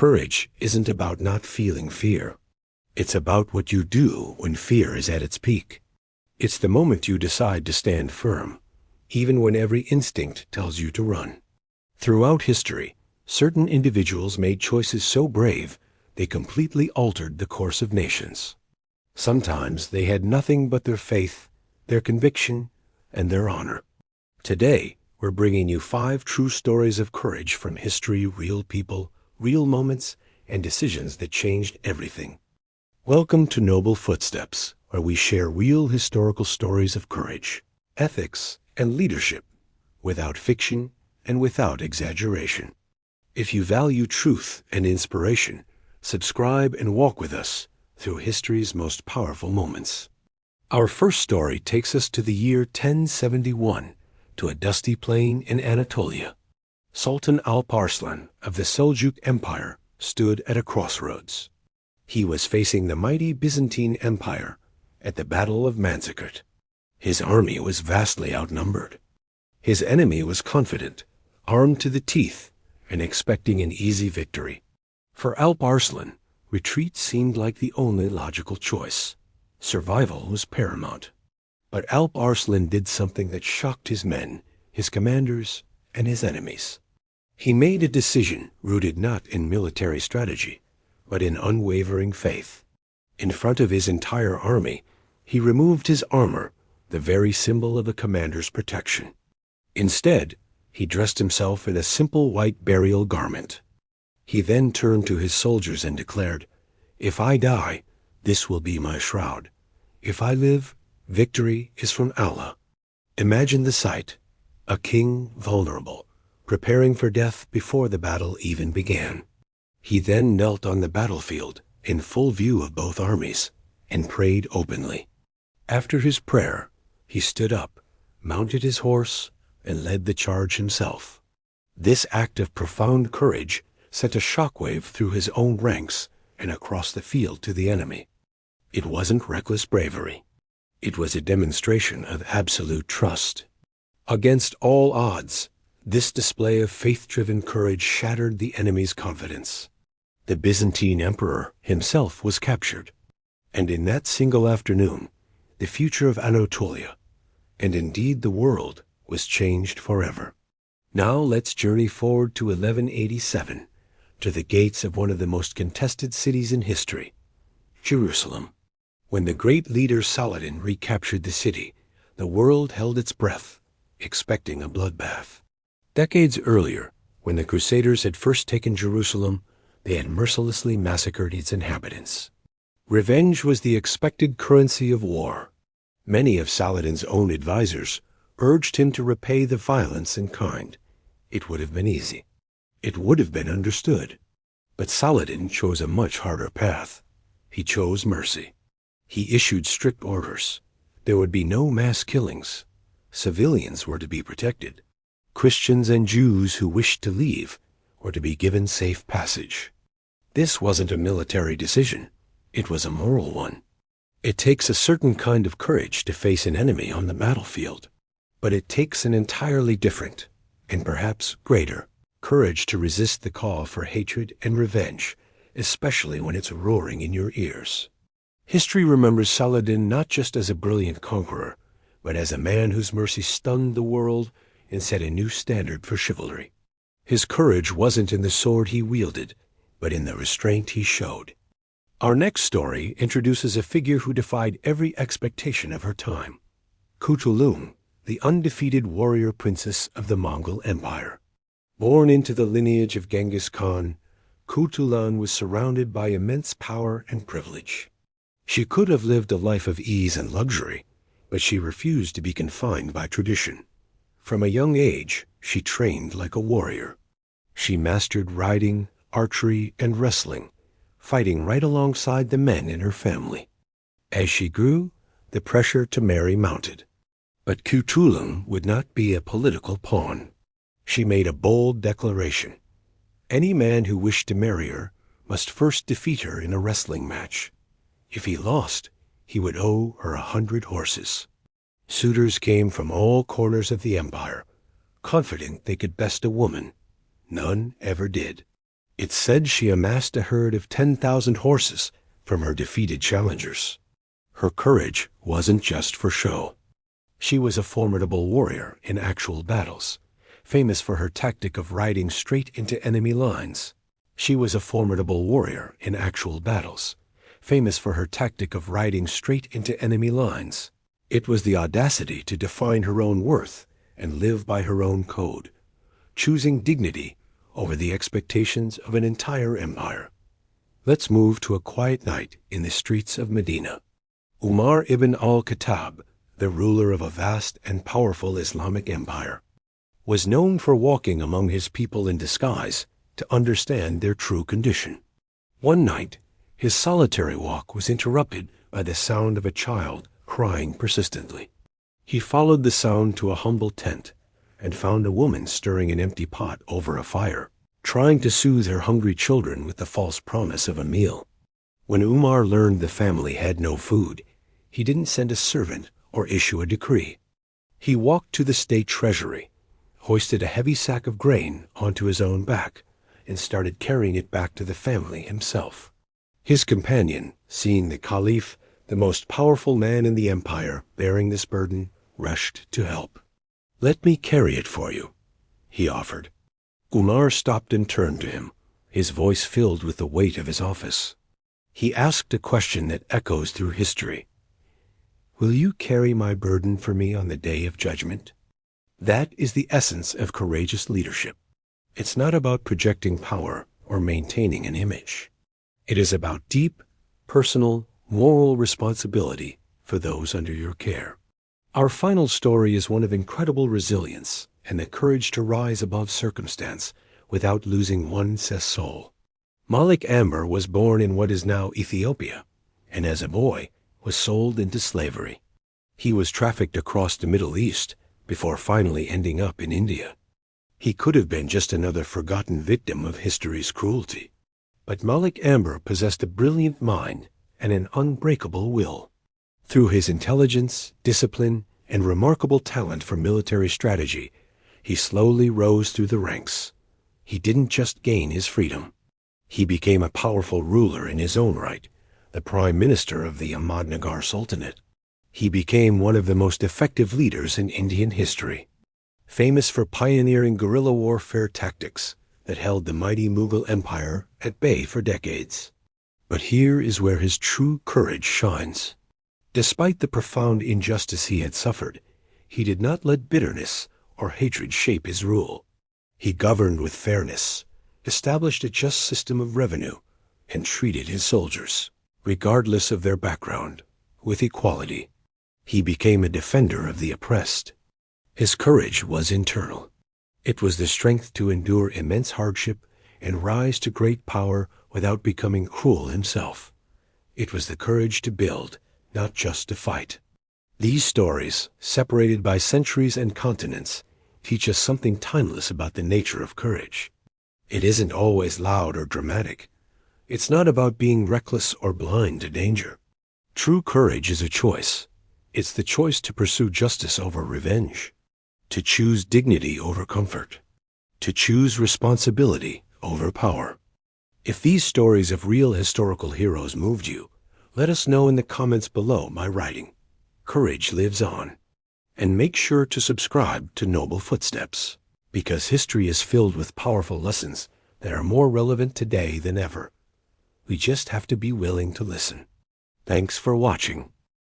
Courage isn't about not feeling fear. It's about what you do when fear is at its peak. It's the moment you decide to stand firm, even when every instinct tells you to run. Throughout history, certain individuals made choices so brave they completely altered the course of nations. Sometimes they had nothing but their faith, their conviction, and their honor. Today, we're bringing you 5 true stories of courage from history, real people, real moments, and decisions that changed everything. Welcome to Noble Footsteps, where we share real historical stories of courage, ethics, and leadership, without fiction and without exaggeration. If you value truth and inspiration, subscribe and walk with us through history's most powerful moments. Our first story takes us to the year 1071, to a dusty plain in Anatolia. Sultan Alp Arslan of the Seljuk Empire stood at a crossroads. He was facing the mighty Byzantine Empire at the Battle of Manzikert. His army was vastly outnumbered. His enemy was confident, armed to the teeth, and expecting an easy victory. For Alp Arslan, retreat seemed like the only logical choice. Survival was paramount. But Alp Arslan did something that shocked his men, his commanders, and his enemies. He made a decision rooted not in military strategy, but in unwavering faith. In front of his entire army, he removed his armor, the very symbol of a commander's protection. Instead, he dressed himself in a simple white burial garment. He then turned to his soldiers and declared, "If I die, this will be my shroud. If I live, victory is from Allah." Imagine the sight: a king vulnerable, preparing for death before the battle even began. He then knelt on the battlefield in full view of both armies and prayed openly. After his prayer, he stood up, mounted his horse, and led the charge himself. This act of profound courage sent a shockwave through his own ranks and across the field to the enemy. It wasn't reckless bravery. It was a demonstration of absolute trust. Against all odds, this display of faith-driven courage shattered the enemy's confidence. The Byzantine emperor himself was captured, and in that single afternoon, the future of Anatolia, and indeed the world, was changed forever. Now let's journey forward to 1187, to the gates of one of the most contested cities in history, Jerusalem. When the great leader Saladin recaptured the city, the world held its breath, expecting a bloodbath. Decades earlier, when the Crusaders had first taken Jerusalem, they had mercilessly massacred its inhabitants. Revenge was the expected currency of war. Many of Saladin's own advisors urged him to repay the violence in kind. It would have been easy. It would have been understood. But Saladin chose a much harder path. He chose mercy. He issued strict orders. There would be no mass killings. Civilians were to be protected. Christians and Jews who wished to leave were to be given safe passage. This wasn't a military decision. It was a moral one. It takes a certain kind of courage to face an enemy on the battlefield. But it takes an entirely different, and perhaps greater, courage to resist the call for hatred and revenge, especially when it's roaring in your ears. History remembers Saladin not just as a brilliant conqueror, but as a man whose mercy stunned the world and set a new standard for chivalry. His courage wasn't in the sword he wielded, but in the restraint he showed. Our next story introduces a figure who defied every expectation of her time: Kutulun, the undefeated warrior princess of the Mongol Empire. Born into the lineage of Genghis Khan, Kutulun was surrounded by immense power and privilege. She could have lived a life of ease and luxury, but she refused to be confined by tradition. From a young age, she trained like a warrior. She mastered riding, archery, and wrestling, fighting right alongside the men in her family. As she grew, the pressure to marry mounted. But Kutulun would not be a political pawn. She made a bold declaration. Any man who wished to marry her must first defeat her in a wrestling match. If he lost, he would owe her 100 horses. Suitors came from all corners of the empire, confident they could best a woman. None ever did. It's said she amassed a herd of 10,000 horses from her defeated challengers. Her courage wasn't just for show. She was a formidable warrior in actual battles, famous for her tactic of riding straight into enemy lines. She was a formidable warrior in actual battles, famous for her tactic of riding straight into enemy lines. It was the audacity to define her own worth and live by her own code, choosing dignity over the expectations of an entire empire. Let's move to a quiet night in the streets of Medina. Umar ibn al-Khattab, the ruler of a vast and powerful Islamic empire, was known for walking among his people in disguise to understand their true condition. One night, his solitary walk was interrupted by the sound of a child crying persistently. He followed the sound to a humble tent and found a woman stirring an empty pot over a fire, trying to soothe her hungry children with the false promise of a meal. When Umar learned the family had no food, he didn't send a servant or issue a decree. He walked to the state treasury, hoisted a heavy sack of grain onto his own back, and started carrying it back to the family himself. His companion, seeing the caliph, the most powerful man in the empire, bearing this burden, rushed to help. "Let me carry it for you," he offered. Umar stopped and turned to him, his voice filled with the weight of his office. He asked a question that echoes through history. "Will you carry my burden for me on the day of judgment?" That is the essence of courageous leadership. It's not about projecting power or maintaining an image. It is about deep, personal, moral responsibility for those under your care. Our final story is one of incredible resilience and the courage to rise above circumstance without losing one's soul. Malik Amber was born in what is now Ethiopia, and as a boy was sold into slavery. He was trafficked across the Middle East before finally ending up in India. He could have been just another forgotten victim of history's cruelty. But Malik Amber possessed a brilliant mind and an unbreakable will. Through his intelligence, discipline, and remarkable talent for military strategy, he slowly rose through the ranks. He didn't just gain his freedom. He became a powerful ruler in his own right, the prime minister of the Ahmadnagar Sultanate. He became one of the most effective leaders in Indian history, famous for pioneering guerrilla warfare tactics that held the mighty Mughal Empire at bay for decades. But here is where his true courage shines. Despite the profound injustice he had suffered, he did not let bitterness or hatred shape his rule. He governed with fairness, established a just system of revenue, and treated his soldiers, regardless of their background, with equality. He became a defender of the oppressed. His courage was internal. It was the strength to endure immense hardship and rise to great power without becoming cruel himself. It was the courage to build, not just to fight. These stories, separated by centuries and continents, teach us something timeless about the nature of courage. It isn't always loud or dramatic. It's not about being reckless or blind to danger. True courage is a choice. It's the choice to pursue justice over revenge, to choose dignity over comfort, to choose responsibility over power. If these stories of real historical heroes moved you, let us know in the comments below by writing, "Courage lives on." And make sure to subscribe to Noble Footsteps, because history is filled with powerful lessons that are more relevant today than ever. We just have to be willing to listen. Thanks for watching.